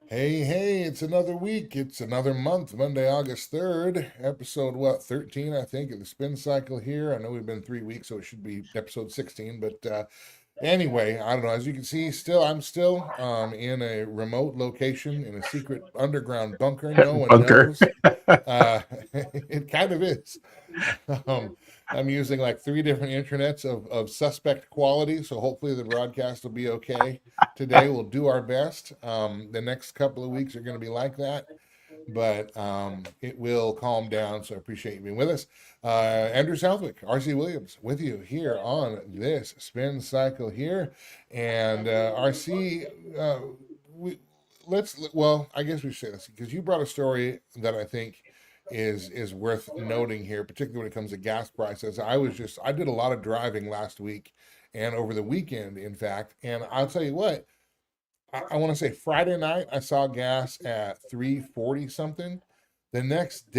Hey, hey, it's another week. It's another month, Monday, August 3rd, episode 13, I think, of the spin cycle here. I know we've been 3 weeks, so it should be episode 16. But anyway, I don't know. As you can see, I'm still in a remote location in a secret underground bunker. No one Bunker. knows. Uh, it kind of is. Um, I'm using like three different internets of suspect quality, so hopefully the broadcast will be okay. Today we'll do our best. The next couple of weeks are going to be like that, but it will calm down. So I appreciate you being with us. Andrew Southwick, RC Williams, with you here on this spin cycle here, and RC, we well, I guess we should say this because you brought a story that I think is worth noting here, particularly when it comes to gas prices. I did a lot of driving last week and over the weekend, in fact, and I'll tell you what, I want to say Friday night I saw gas at 340 something. The Yeah. next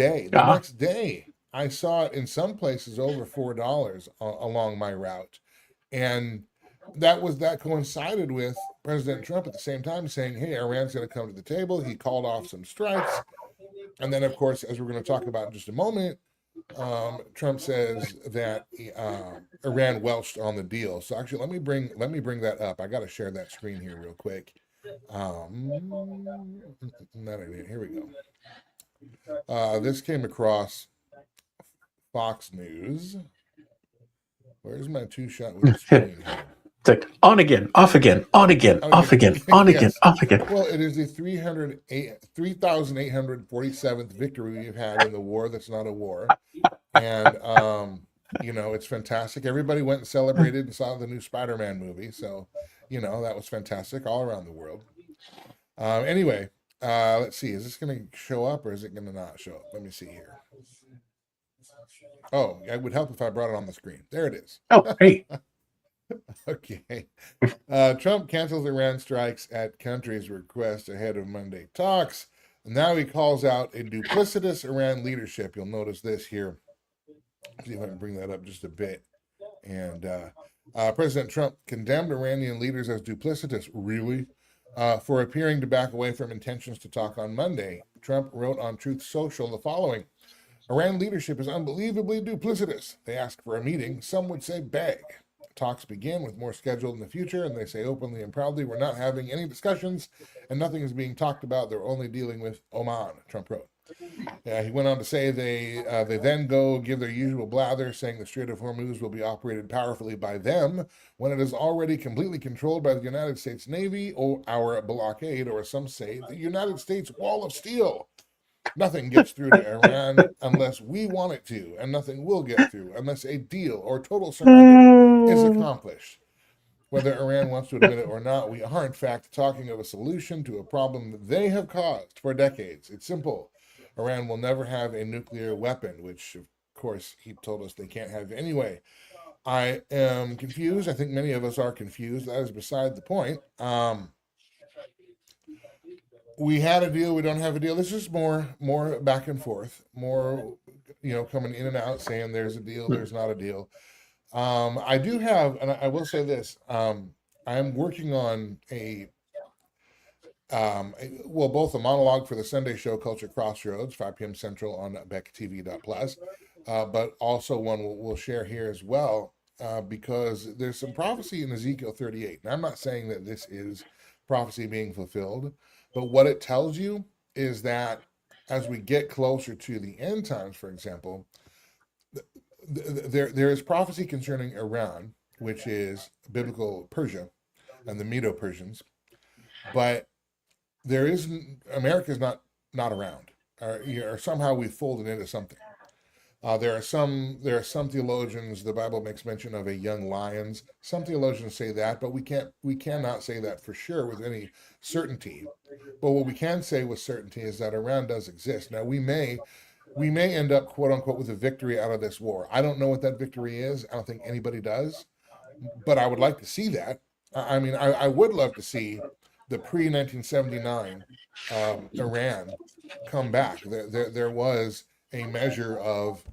day I saw it in some places over $4 along my route. And that coincided with President Trump at the same time saying, "Hey, Iran's going to come to the table." He called off some strikes, and then, of course, as we're going to talk about in just a moment, Trump says that Iran welched on the deal. So actually, let me bring that up. I got to share that screen here real quick. Not idea. Here we go. This came across Fox News. Where's my two-shot with the screen here? It's like on again, off again, on again, Oh, off again, on again, yes. off again. Well, it is the 3,847th victory we've had in the war that's not a war. And it's fantastic. Everybody went and celebrated and saw the new Spider-Man movie. So, that was fantastic all around the world. Anyway, let's see. Is this going to show up or is it going to not show up? Let me see here. Oh, it would help if I brought it on the screen. There it is. Oh, hey. Okay. Trump cancels Iran strikes at country's request ahead of Monday talks. Now he calls out a duplicitous Iran leadership. You'll notice this here. See if I can bring that up just a bit. And President Trump condemned Iranian leaders as duplicitous. Really? For appearing to back away from intentions to talk on Monday. Trump wrote on Truth Social the following: Iran leadership is unbelievably duplicitous. They ask for a meeting. Some would say beg. Talks begin with more scheduled in the future, and they say openly and proudly, we're not having any discussions, and nothing is being talked about. They're only dealing with Oman, Trump wrote. He went on to say they then go give their usual blather, saying the Strait of Hormuz will be operated powerfully by them when it is already completely controlled by the United States Navy or our blockade, or as some say, the United States Wall of Steel. Nothing gets through to Iran unless we want it to, and nothing will get through unless a deal or total surrender is accomplished. Whether Iran wants to admit it or not, we are in fact talking of a solution to a problem that they have caused for decades. It's simple. Iran will never have a nuclear weapon, which of course he told us they can't have anyway. I am confused. I think many of us are confused. That is beside the point. We had a deal, we don't have a deal. This is more back and forth, more coming in and out, saying there's a deal, there's not a deal. I do have, and I will say this: I'm working on both a monologue for the Sunday show Culture Crossroads, 5 p.m. Central on BeckTV.plus, but also one we'll share here as well, because there's some prophecy in Ezekiel 38. And I'm not saying that this is prophecy being fulfilled, but what it tells you is that as we get closer to the end times, for example, there is prophecy concerning Iran, which is biblical Persia and the Medo-Persians, but there is America's not around, or somehow we folded into something. There are some theologians. The Bible makes mention of a young lions. Some theologians say that, but we cannot say that for sure with any certainty. But what we can say with certainty is that Iran does exist. Now we may end up, quote unquote, with a victory out of this war. I don't know what that victory is. I don't think anybody does, but I would like to see that. I mean, I would love to see the pre 1979 Iran come back. There was a measure of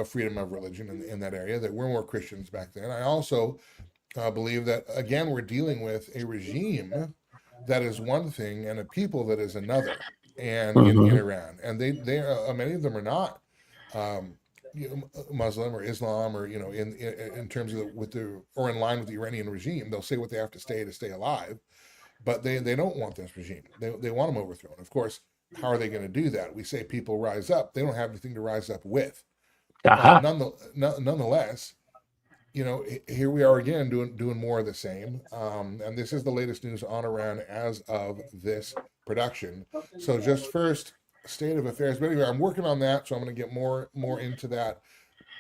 freedom of religion in that area. There were more Christians back then. I also believe that again we're dealing with a regime that is one thing and a people that is another, and in Hmm. Iran, and they many of them are not um, Muslim or Islam, or in terms of with the or in line with the Iranian regime. They'll say what they have to stay alive, but they don't want this regime. They want them overthrown. Of course, how are they going to do that? We say people rise up. They don't have anything to rise up with. Aha. Nonetheless, here we are again doing more of the same. And this is the latest news on Iran as of this production. So just first, state of affairs. But anyway, I'm working on that, so I'm going to get more into that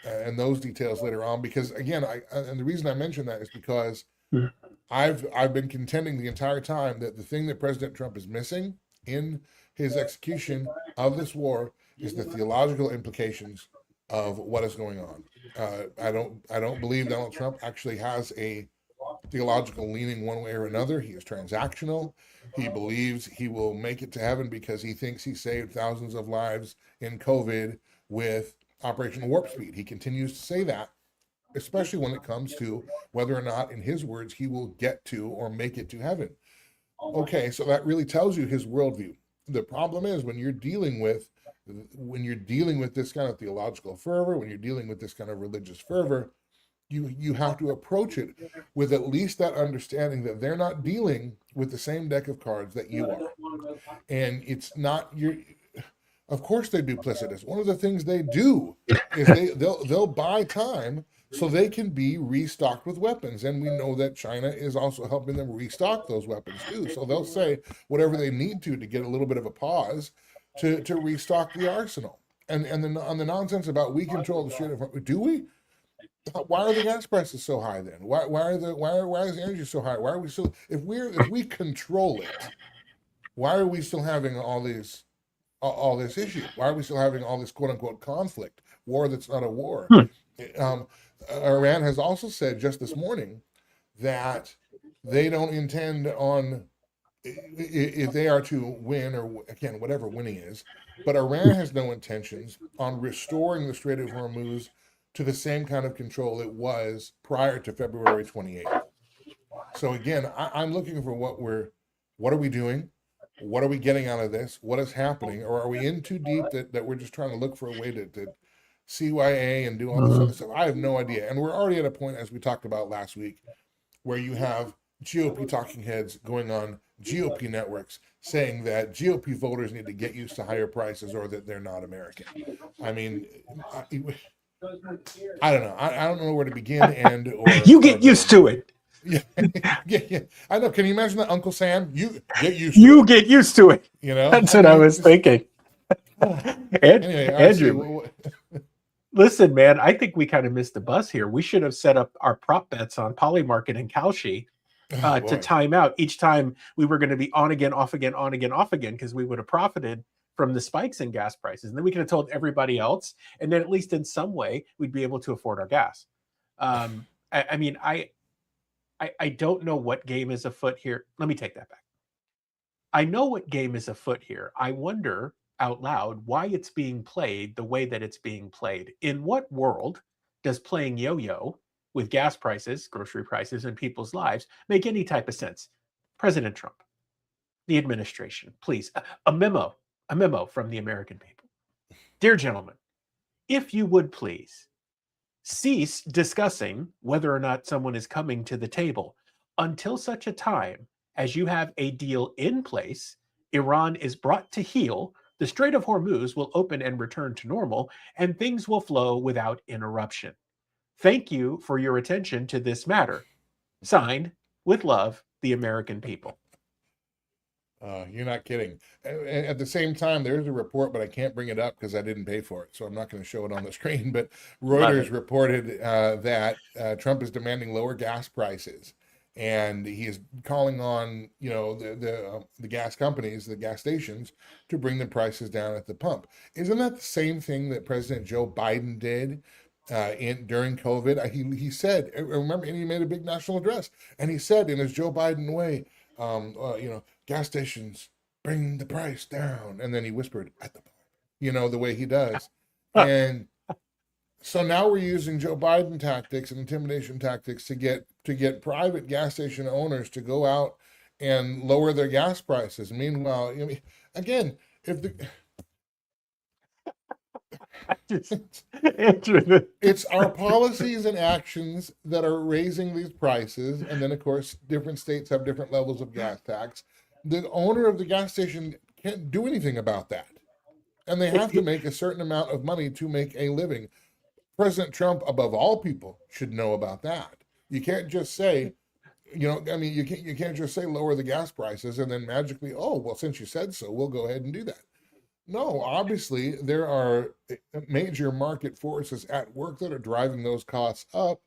and those details later on. Because again, and the reason I mention that is because I've been contending the entire time that the thing that President Trump is missing in his execution of this war is the theological implications of what is going on. I don't believe Donald Trump actually has a theological leaning one way or another. He is transactional. He believes he will make it to heaven because he thinks he saved thousands of lives in COVID with Operation Warp Speed. He continues to say that, especially when it comes to whether or not, in his words, he will get to or make it to heaven. Okay, so that really tells you his worldview. The problem is when you're dealing with this kind of theological fervor, when you're dealing with this kind of religious fervor, you have to approach it with at least that understanding that they're not dealing with the same deck of cards that you are. And it's not your of course they're duplicitous. One of the things they do is they'll buy time so they can be restocked with weapons. And we know that China is also helping them restock those weapons too. So they'll say whatever they need to get a little bit of a pause to restock the arsenal. And then on the nonsense about we control the Strait of Hormuz, do we? Why are the gas prices so high then? Why is the energy so high? Why are we so if we control it, why are we still having all this issue? Why are we still having all this quote unquote conflict, war that's not a war? Hmm. Um, Iran has also said just this morning that they don't intend on, if they are to win, or again, whatever winning is, but Iran has no intentions on restoring the Strait of Hormuz to the same kind of control it was prior to February 28th. So again, I'm looking for what are we doing? What are we getting out of this? What is happening? Or are we in too deep that we're just trying to look for a way to CYA and do all this other stuff? I have no idea. And we're already at a point, as we talked about last week, where you have GOP talking heads going on GOP networks saying that GOP voters need to get used to higher prices or that they're not American. I mean, I don't know. I don't know where to begin and You or get used go. to it. Yeah, yeah. I know. Can you imagine that, Uncle Sam? You get used to You it. get used to it. That's I what I mean, was thinking. anyway, all right. See, Andrew, listen, man, I think we kind of missed the bus here. We should have set up our prop bets on Polymarket and Kalshi oh to boy. time out each time we were going to be on again, off again, on again, off again, because we would have profited from the spikes in gas prices. And then we could have told everybody else. And then at least in some way, we'd be able to afford our gas. I mean, I don't know what game is afoot here. Let me take that back. I know what game is afoot here. I wonder out loud why it's being played the way that it's being played. In what world does playing yo yo with gas prices, grocery prices, and people's lives make any type of sense? President Trump, the administration, please, a memo from the American people. Dear gentlemen, if you would please cease discussing whether or not someone is coming to the table until such a time as you have a deal in place, Iran is brought to heel, the Strait of Hormuz will open and return to normal, and things will flow without interruption. Thank you for your attention to this matter. Signed, with love, the American people. You're not kidding. At the same time, there's a report, but I can't bring it up because I didn't pay for it, so I'm not going to show it on the screen. But Love Reuters it. reported that Trump is demanding lower gas prices, and he is calling on the gas companies, the gas stations, to bring the prices down at the pump. Isn't that the same thing that President Joe Biden did? In during COVID, he said, remember, and he made a big national address, and he said in his Joe Biden way, gas stations bring the price down, and then he whispered at the pump, the way he does. And so now we're using Joe Biden tactics and intimidation tactics to get private gas station owners to go out and lower their gas prices. Meanwhile, I mean, again, if the Just, Andrew, it's our policies and actions that are raising these prices, and then of course different states have different levels of gas tax. The owner of the gas station can't do anything about that, and they have to make a certain amount of money to make a living. President Trump, above all people, should know about that. You can't just say, I mean, you can't just say lower the gas prices and then magically, oh well, since you said so, we'll go ahead and do that. No, obviously there are major market forces at work that are driving those costs up,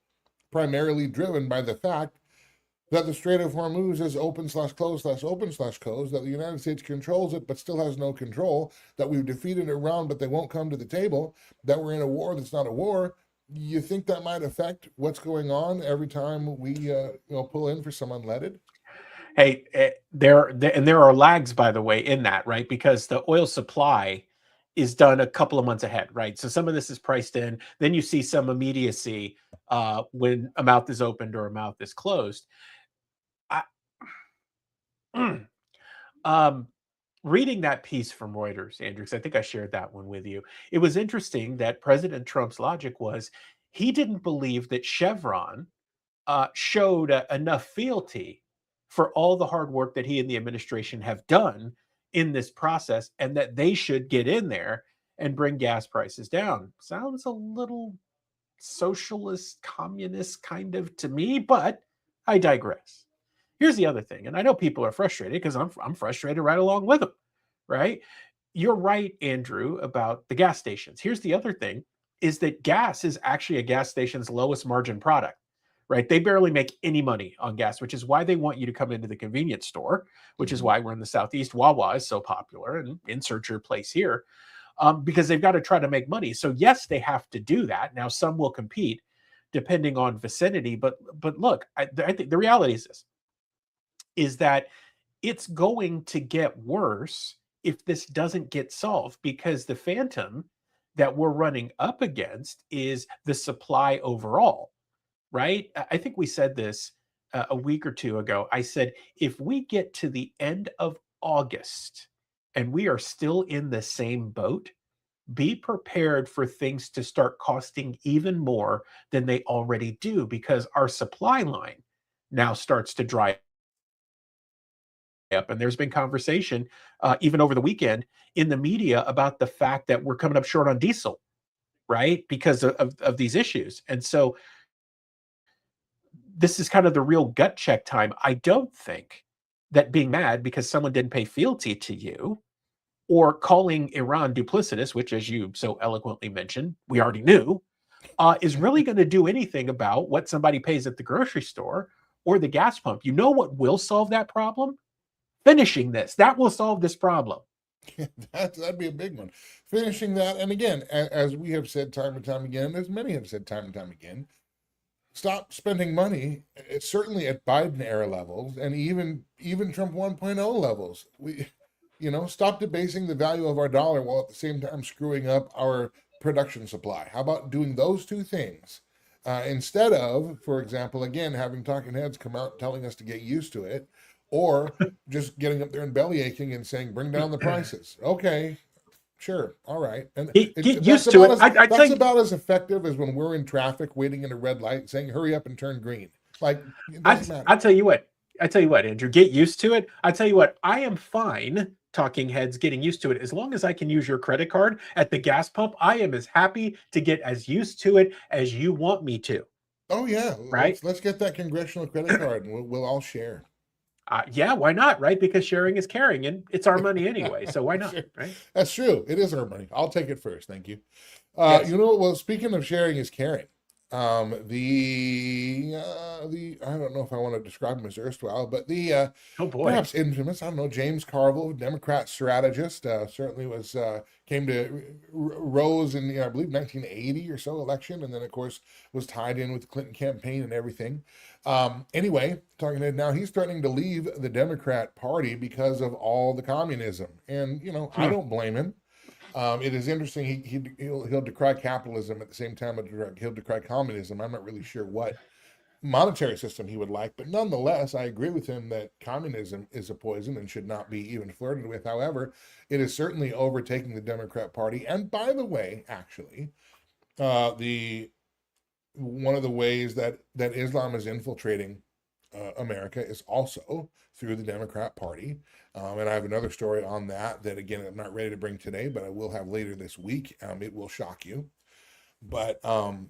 primarily driven by the fact that the Strait of Hormuz is open slash closed slash open slash closed, that the United States controls it but still has no control, that we've defeated Iran but they won't come to the table, that we're in a war that's not a war. You think that might affect what's going on every time we pull in for some unleaded? hey, there are lags, by the way, in that, right? Because the oil supply is done a couple of months ahead, right? So some of this is priced in. Then you see some immediacy when a mouth is opened or a mouth is closed. I, um, reading that piece from Reuters, Andrew, 'cause I think I shared that one with you. It was interesting that President Trump's logic was he didn't believe that Chevron showed enough fealty for all the hard work that he and the administration have done in this process, and that they should get in there and bring gas prices down. Sounds a little socialist, communist kind of to me, but I digress. Here's the other thing, and I know people are frustrated because I'm frustrated right along with them, right? You're right, Andrew, about the gas stations. Here's the other thing is that gas is actually a gas station's lowest margin product, right? They barely make any money on gas, which is why they want you to come into the convenience store, which is Mm-hmm. why we're in the Southeast. Wawa is so popular, and insert your place here, because they've got to try to make money. So yes, they have to do that. Now, some will compete depending on vicinity, but look, I think the reality is this: is that it's going to get worse if this doesn't get solved, because the phantom that we're running up against is the supply overall, right? I think we said this a week or two ago. I said, if we get to the end of August and we are still in the same boat, be prepared for things to start costing even more than they already do, because our supply line now starts to dry up. And there's been conversation, even over the weekend, in the media about the fact that we're coming up short on diesel, right? Because of these issues. And so this is kind of the real gut check time. I don't think that being mad because someone didn't pay fealty to you, or calling Iran duplicitous, which, as you so eloquently mentioned, we already knew, is really going to do anything about what somebody pays at the grocery store or the gas pump. You know what will solve that problem? Finishing this. That will solve this problem. That'd be a big one. Finishing that, and again, as we have said time and time again, as many have said time and time again, stop spending money. It's certainly at Biden era levels, and even Trump 1.0 levels. Stop debasing the value of our dollar while at the same time screwing up our production supply. How about doing those two things instead of, for example, again having talking heads come out telling us to get used to it, or just getting up there and belly aching and saying, "Bring down the prices." Okay, sure, all right, and Get used to it. I that's think about as effective as when we're in traffic waiting in a red light saying, "Hurry up and turn green." Like it doesn't matter. I tell you what. I tell you what, Andrew. Get used to it. I tell you what. I am fine. Talking heads getting used to it, as long as I can use your credit card at the gas pump. I am as happy to get as used to it as you want me to. Oh yeah, Right? let's get that congressional credit card and we'll all share. Yeah. Why not? Right? Because sharing is caring, and it's our money anyway. So why not? Sure. Right? That's true. It is our money. I'll take it first. Thank you. Yes. Well, speaking of sharing is caring. The I don't know if I want to describe him as erstwhile, but the Oh boy. perhaps infamous, I don't know, James Carville, Democrat strategist, certainly was came to rose in I believe 1980 or so election, and then of course was tied in with the Clinton campaign and everything. Anyway, talking to now, he's threatening to leave the Democrat Party because of all the communism, and I Hmm. don't blame him. It is interesting. He'll decry capitalism at the same time he'll decry communism. I'm not really sure what monetary system he would like. But nonetheless, I agree with him that communism is a poison and should not be even flirted with. However, it is certainly overtaking the Democrat Party. And by the way, actually, the one of the ways that Islam is infiltrating America is also through the Democrat Party. And I have another story on that again, I'm not ready to bring today, but I will have later this week. It will shock you. But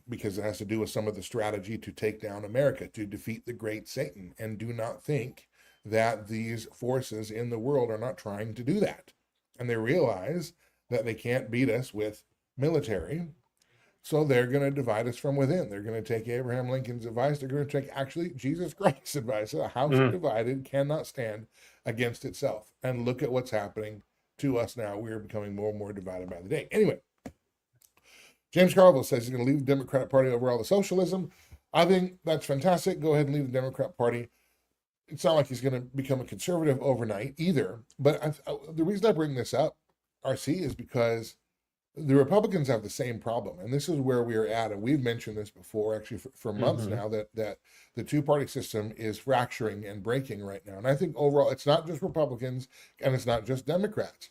because it has to do with some of the strategy to take down America, to defeat the great Satan. And do not think that these forces in the world are not trying to do that. And they realize that they can't beat us with military. So they're going to divide us from within. They're going to take Abraham Lincoln's advice. They're going to take actually Jesus Christ's advice. A house divided cannot stand against itself. And look at what's happening to us now. We're becoming more and more divided by the day. Anyway, James Carville says he's going to leave the Democrat Party over all the socialism. I think that's fantastic. Go ahead and leave the Democrat Party. It's not like he's going to become a conservative overnight either. But the reason I bring this up, RC, is because the Republicans have the same problem. And this is where we are at. And we've mentioned this before, actually, for months now, that the two-party system is fracturing and breaking right now. And I think overall, it's not just Republicans and it's not just Democrats.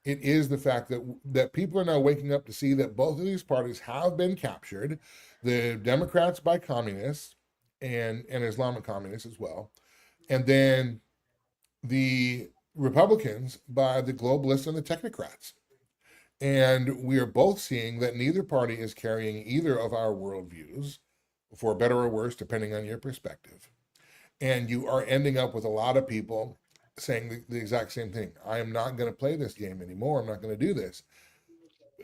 It is the fact that people are now waking up to see that both of these parties have been captured. The Democrats by communists and Islamic communists as well. And then the Republicans by the globalists and the technocrats. And we are both seeing that neither party is carrying either of our worldviews, for better or worse, depending on your perspective. And you are ending up with a lot of people saying the exact same thing. I am not going to play this game anymore. I'm not going to do this.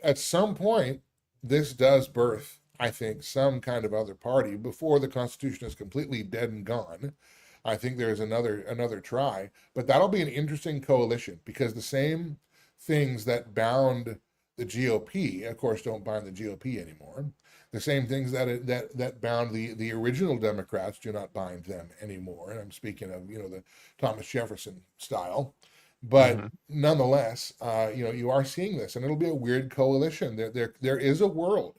At some point, this does birth, I think, some kind of other party before the Constitution is completely dead and gone. I think there's another try, but that'll be an interesting coalition because the same things that bound the GOP, of course, don't bind the GOP anymore. The same things that bound the original Democrats do not bind them anymore. And I'm speaking of, the Thomas Jefferson style. But nonetheless, you are seeing this, and it'll be a weird coalition. There is a world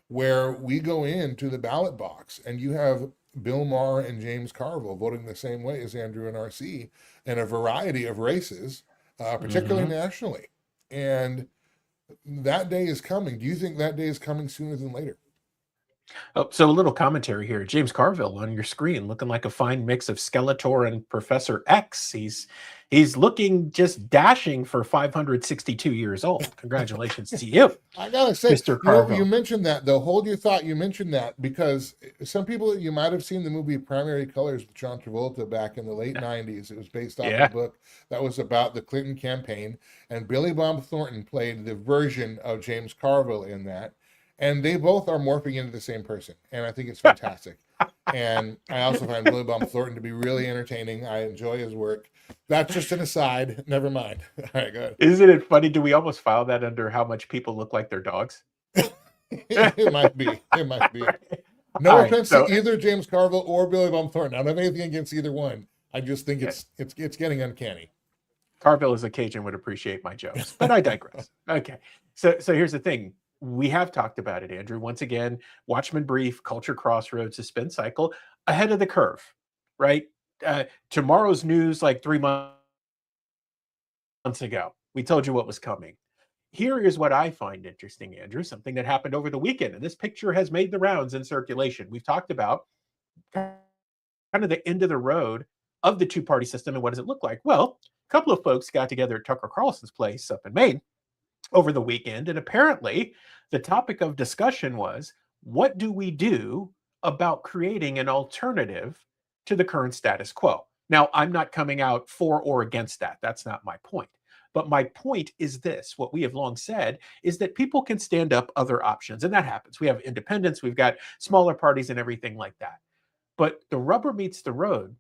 where we go into the ballot box and you have Bill Maher and James Carville voting the same way as Andrew and RC in a variety of races, particularly nationally. And that day is coming. Do you think that day is coming sooner than later? Oh, so a little commentary here. James Carville on your screen, looking like a fine mix of Skeletor and Professor X. He's looking just dashing for 562 years old. Congratulations to you. I gotta say, Mr. Carville. You mentioned that, though. Hold your thought. You mentioned that because some people, you might have seen the movie Primary Colors with John Travolta back in the late 90s. It was based off a book that was about the Clinton campaign, and Billy Bob Thornton played the version of James Carville in that. And they both are morphing into the same person. And I think it's fantastic. And I also find Billy Bob Thornton to be really entertaining. I enjoy his work. That's just an aside. Never mind. All right, go ahead. Isn't it funny? Do we almost file that under how much people look like their dogs? It might be. It might be. No offense to either James Carville or Billy Bob Thornton. I don't have anything against either one. I just think it's getting uncanny. Carville as a Cajun would appreciate my jokes, but I digress. Okay. So here's the thing. We have talked about it, Andrew. Once again, Watchman Brief, Culture Crossroads, the spin cycle, ahead of the curve, right? Tomorrow's news, like 3 months ago, we told you what was coming. Here is what I find interesting, Andrew, something that happened over the weekend. And this picture has made the rounds in circulation. We've talked about kind of the end of the road of the two-party system and what does it look like? Well, a couple of folks got together at Tucker Carlson's place up in Maine over the weekend. And apparently the topic of discussion was, what do we do about creating an alternative to the current status quo? Now, I'm not coming out for or against that. That's not my point. But my point is this. What we have long said is that people can stand up other options. And that happens. We have independents. We've got smaller parties and everything like that. But the rubber meets the road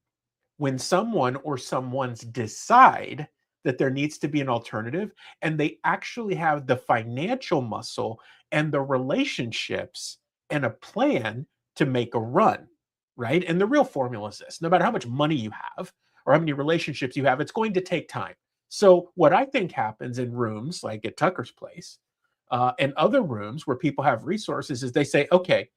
when someone or someone's decide that there needs to be an alternative, and they actually have the financial muscle and the relationships and a plan to make a run, right? And the real formula is this: no matter how much money you have or how many relationships you have, it's going to take time. So what I think happens in rooms like at Tucker's place and other rooms where people have resources is they say, okay,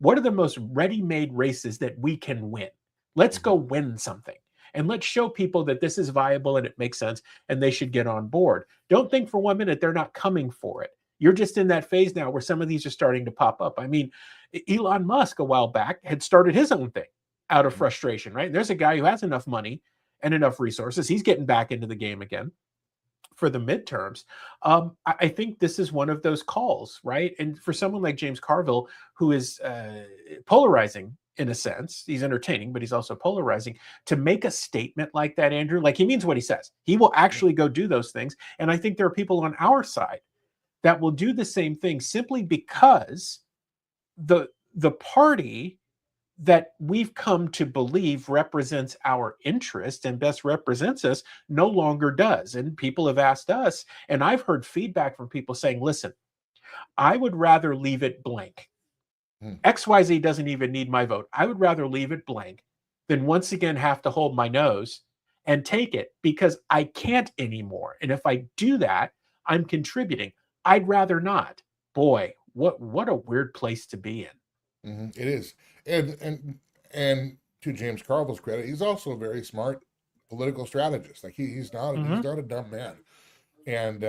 what are the most ready-made races that we can win? Let's go win something. And let's show people that this is viable and it makes sense and they should get on board. Don't think for 1 minute they're not coming for it. You're just in that phase now where some of these are starting to pop up. I mean, Elon Musk a while back had started his own thing out of frustration, right? And there's a guy who has enough money and enough resources. He's getting back into the game again for the midterms. I think this is one of those calls, right? And for someone like James Carville, who is polarizing in a sense, he's entertaining, but he's also polarizing, to make a statement like that, Andrew, like he means what he says. He will actually go do those things. And I think there are people on our side that will do the same thing simply because the party that we've come to believe represents our interest and best represents us no longer does. And people have asked us, and I've heard feedback from people saying, listen, I would rather leave it blank. XYZ doesn't even need my vote. I would rather leave it blank than once again have to hold my nose and take it because I can't anymore. And if I do that, I'm contributing. I'd rather not. Boy, what a weird place to be in. It is. And to James Carville's credit, he's also a very smart political strategist. Like he's not a dumb man. And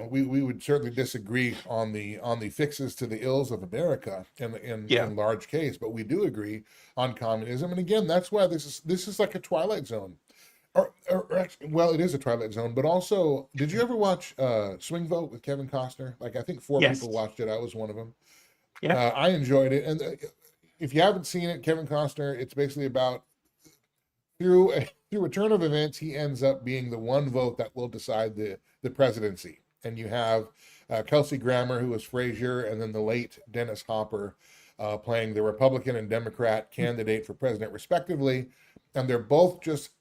we would certainly disagree on the fixes to the ills of America in large case, but we do agree on communism. And again, that's why this is like a Twilight Zone. Or actually, well, it is a Twilight Zone, but also, did you ever watch Swing Vote with Kevin Costner? Like I think four people watched it. I was one of them. Yeah, I enjoyed it. And if you haven't seen it, Kevin Costner, it's basically about through a turn of events, he ends up being the one vote that will decide the presidency. And you have Kelsey Grammer, who was Frazier, and then the late Dennis Hopper playing the Republican and Democrat candidate for president, respectively. And they're both just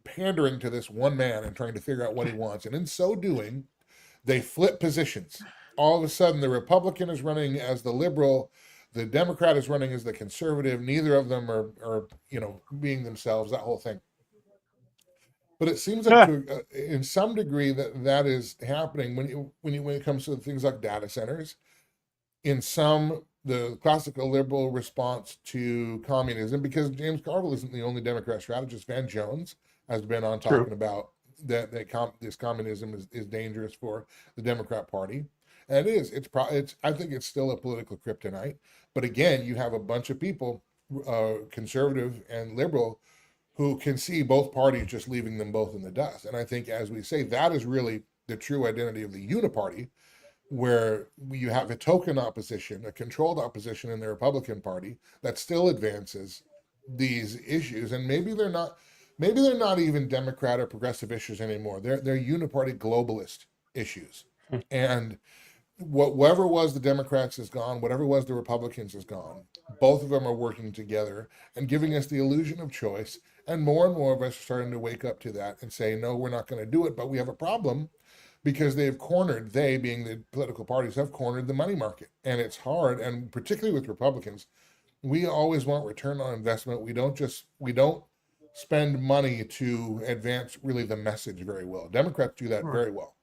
pandering to this one man and trying to figure out what he wants. And in so doing, they flip positions. All of a sudden, the Republican is running as the liberal, the Democrat is running as the conservative. Neither of them are being themselves, that whole thing. But it seems like in some degree that is happening when it comes to things like data centers. In some, the classical liberal response to communism, because James Carville isn't the only Democrat strategist. Van Jones has been on talking about that this communism is dangerous for the Democrat Party. And it is. It's. I think it's still a political kryptonite. But again, you have a bunch of people, conservative and liberal, who can see both parties just leaving them both in the dust. And I think, as we say, that is really the true identity of the uniparty, where you have a token opposition, a controlled opposition in the Republican Party that still advances these issues. And maybe they're not even Democrat or progressive issues anymore. They're uniparty globalist issues. And whatever was the Democrats is gone, whatever was the Republicans is gone. Both of them are working together and giving us the illusion of choice. And more of us are starting to wake up to that and say, no, we're not going to do it. But we have a problem because they, being the political parties, have cornered the money market. And it's hard. And particularly with Republicans, we always want return on investment. We don't spend money to advance really the message very well. Democrats do that very well.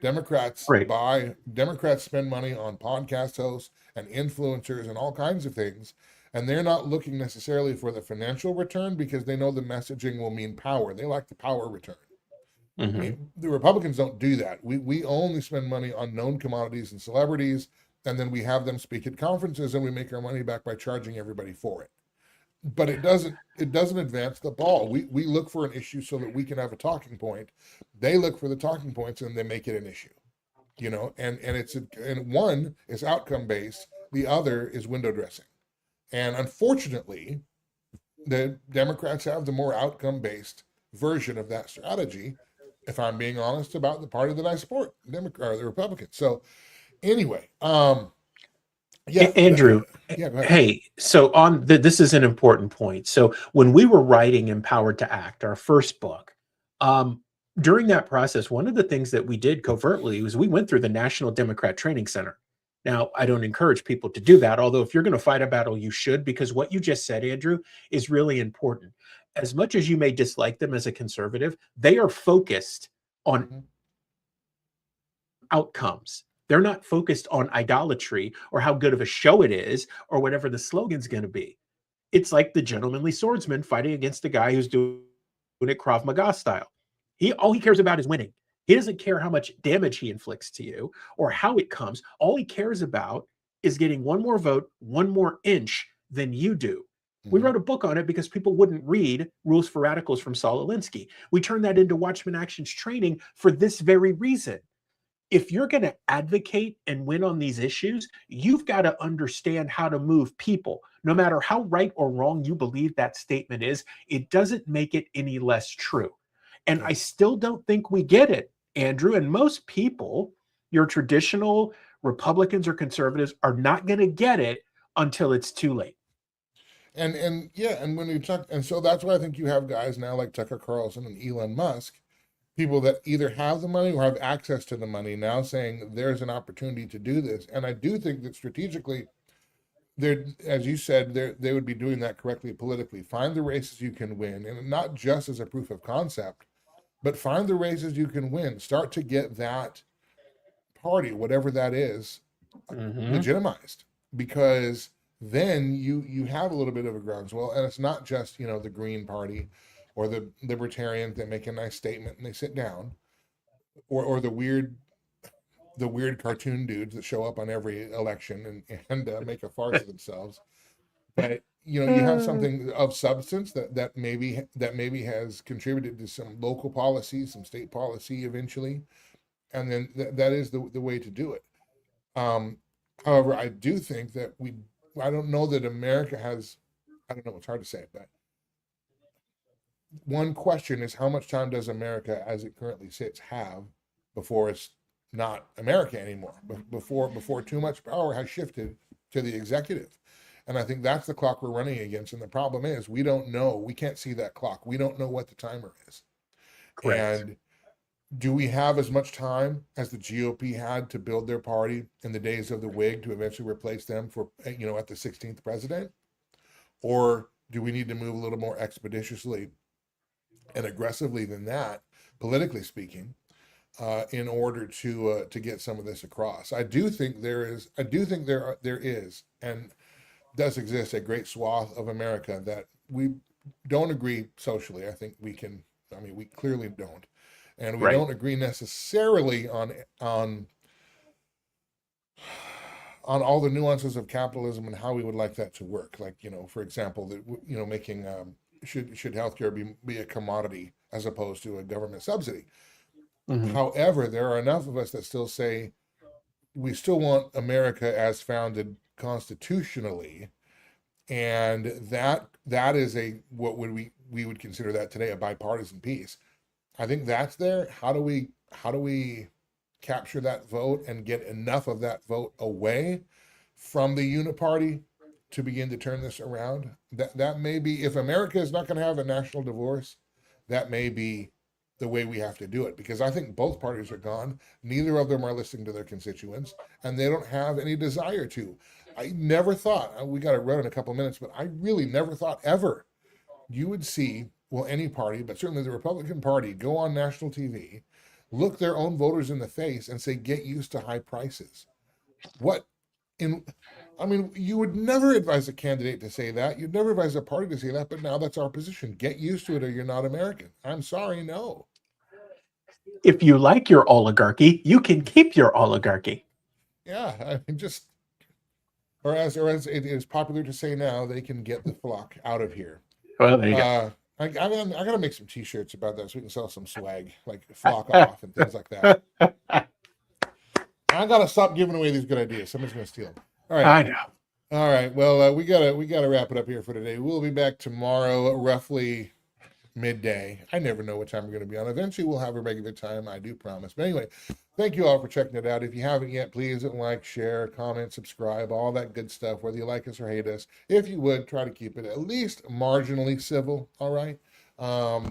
Democrats spend money on podcast hosts and influencers and all kinds of things, and they're not looking necessarily for the financial return because they know the messaging will mean power. They like the power return. The Republicans don't do that. We only spend money on known commodities and celebrities, and then we have them speak at conferences, and we make our money back by charging everybody for it. But it doesn't advance the ball. We look for an issue so that we can have a talking point. They look for the talking points and they make it an issue, and one is outcome based, the other is window dressing. And unfortunately, the Democrats have the more outcome based version of that strategy, if I'm being honest about the party that I support, the Republicans. So anyway, Andrew, hey, so this is an important point. So when we were writing Empowered to Act, our first book, during that process, one of the things that we did covertly was we went through the National Democrat Training Center. Now, I don't encourage people to do that, although if you're going to fight a battle, you should, because what you just said, Andrew, is really important. As much as you may dislike them as a conservative, they are focused on outcomes. They're not focused on idolatry or how good of a show it is or whatever the slogan's going to be. It's like the gentlemanly swordsman fighting against the guy who's doing it Krav Maga style. All he cares about is winning. He doesn't care how much damage he inflicts to you or how it comes. All he cares about is getting one more vote, one more inch than you do. We wrote a book on it because people wouldn't read Rules for Radicals from Saul Alinsky. We turned that into Watchman Actions training for this very reason. If you're going to advocate and win on these issues, you've got to understand how to move people. No matter how right or wrong you believe that statement is, it doesn't make it any less true. And I still don't think we get it, Andrew. And most people, your traditional Republicans or conservatives, are not going to get it until it's too late. And yeah, and when you talk, and so that's why I think you have guys now like Tucker Carlson and Elon Musk, people that either have the money or have access to the money now saying there's an opportunity to do this. And I do think that strategically, they're, as you said, they would be doing that correctly politically. Find the races you can win, and not just as a proof of concept, but find the races you can win. Start to get that party, whatever that is, legitimized, because then you have a little bit of a groundswell, and it's not just the Green Party or the Libertarians that make a nice statement and they sit down, or the weird cartoon dudes that show up on every election and make a farce of themselves. But you have something of substance that maybe has contributed to some local policy, some state policy eventually, and then that is the way to do it. However, I do think that I don't know that America has, I don't know, it's hard to say, but one question is, how much time does America, as it currently sits, have before it's not America anymore? Before too much power has shifted to the executive. And I think that's the clock we're running against. And the problem is, we don't know. We can't see that clock. We don't know what the timer is. Correct. And do we have as much time as the GOP had to build their party in the days of the Whig to eventually replace them for, at the 16th president? Or do we need to move a little more expeditiously and aggressively than that, politically speaking, in order to get some of this across? I do think there is, and does exist, a great swath of America that we don't agree socially. I think we clearly don't. And we don't agree necessarily on all the nuances of capitalism and how we would like that to work. Like, for example, making should healthcare be a commodity as opposed to a government subsidy. However, there are enough of us that still say we still want America as founded constitutionally, and that is what we would consider that today, a bipartisan peace. I think that's there. How do we capture that vote and get enough of that vote away from the uniparty to begin to turn this around? That may be, if America is not going to have a national divorce, that may be the way we have to do it, because I think both parties are gone. Neither of them are listening to their constituents, and they don't have any desire to. I never thought, we got to run in a couple of minutes, but I really never thought ever you would see, well, any party, but certainly the Republican Party, go on national TV, look their own voters in the face and say, get used to high prices. You would never advise a candidate to say that. You'd never advise a party to say that, but now that's our position. Get used to it or you're not American. I'm sorry, no. If you like your oligarchy, you can keep your oligarchy. Yeah, or as it is popular to say now, they can get the flock out of here. Well, there you go. I gotta make some T-shirts about that so we can sell some swag, like flock off and things like that. I gotta stop giving away these good ideas. Somebody's gonna steal them. All right. I know. All right. Well, we gotta wrap it up here for today. We'll be back tomorrow, roughly midday. I never know what time we're going to be on. Eventually, we'll have a regular time. I do promise. But anyway, thank you all for checking it out. If you haven't yet, please like, share, comment, subscribe, all that good stuff, whether you like us or hate us. If you would, try to keep it at least marginally civil. All right.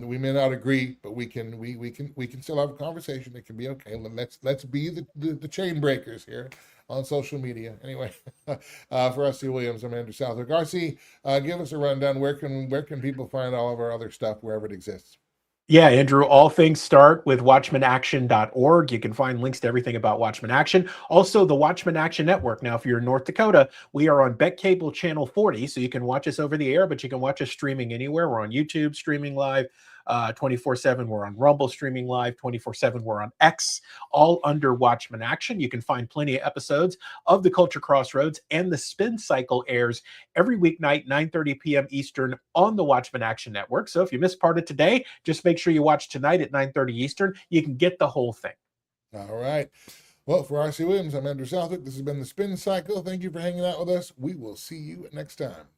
We may not agree, but we can still have a conversation. It can be okay. Let's be the chain breakers here on social media. Anyway, for R.C. Williams, I'm Andrew Southwick. R.C., give us a rundown. Where can people find all of our other stuff wherever it exists? Yeah, Andrew, all things start with watchmanaction.org. You can find links to everything about Watchman Action. Also, the Watchman Action Network. Now, if you're in North Dakota, we are on Bet Cable Channel 40, so you can watch us over the air, but you can watch us streaming anywhere. We're on YouTube streaming live 24/7. We're on Rumble streaming live 24/7. We're on X, all under Watchman Action. You can find plenty of episodes of the Culture Crossroads, and the Spin Cycle airs every weeknight, 9:30 p.m. Eastern on the Watchman Action Network. So if you missed part of today, just make sure you watch tonight at 9:30 Eastern. You can get the whole thing. All right. Well, for R.C. Williams, I'm Andrew Southwick. This has been the Spin Cycle. Thank you for hanging out with us. We will see you next time.